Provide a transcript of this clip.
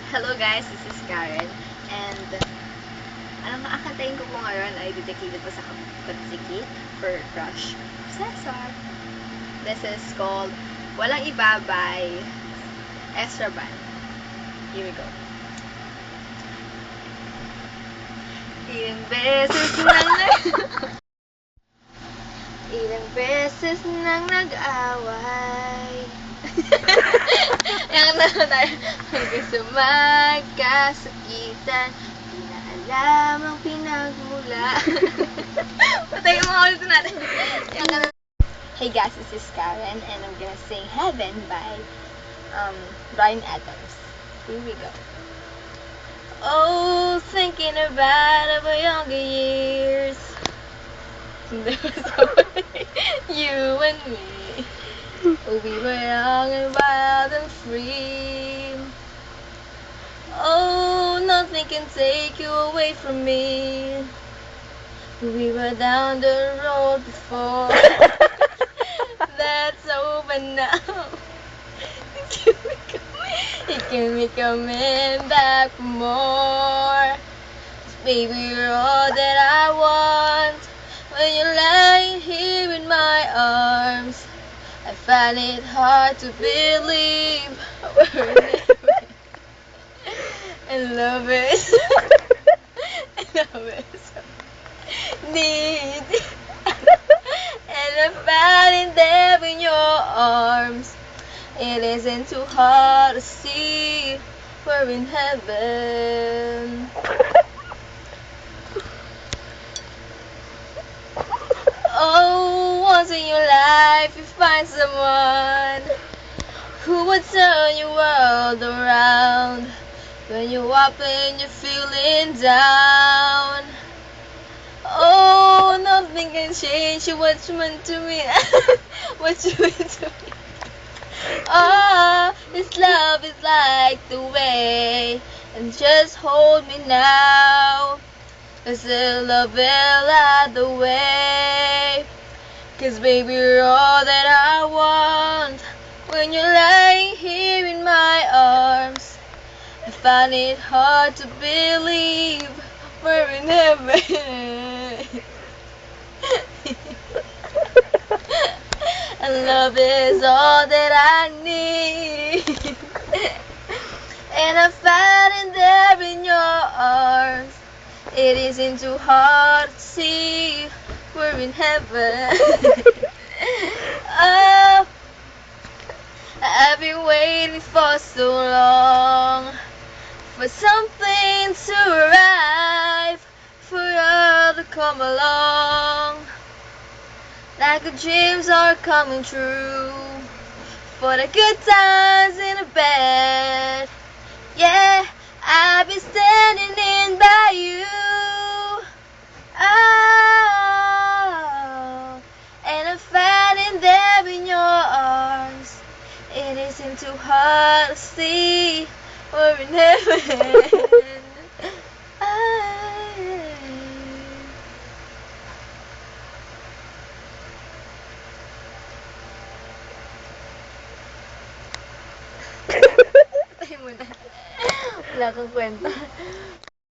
Hello guys, this is Karen. And ang akantayin ko po ngayon ay dedicated po sa Katsikit for Crush Cesar. This is called Walang Iba by Ezra Band. Here we go. Ilang beses nang Ilang beses nang nag-away. Yang naman hanggang sa magkasakitan, di na alam ang pinagmula. Patayin mo ulit natin. Hey guys, this is Karen and I'm gonna sing Heaven by Bryan Adams. Here we go. Oh, thinking about our younger years. You and me. We were young and wild and free. Oh, nothing can take you away from me. We were down the road before. That's over now. It can be coming back for more. Baby, you're all that I want. When you're lying here in my arms, I find it hard to believe we're never and love is need and I find it there in your arms. It isn't too hard to see we're in heaven. Oh, once in your life you find someone who would turn your world around when you're up and you're feeling down. Oh, nothing can change what you meant to me. What you meant to me. Oh, this love is like the way, and just hold me now. Cause the love will light the way. Cause baby, you're all that I want. When you're lying here in my arms, I find it hard to believe we're in heaven. And love is all that I need. And I find it there in your arms. It isn't too hard to see we're in heaven. Oh, I've been waiting for so long for something to arrive, for you to come along. Like the dreams are coming true, for the good times in the bad. Yeah, I've been standing in by you. Oh, and I'm fighting there in your arms. It isn't too hard to see we're in heaven. Tayo muna. Wala kang kwenta.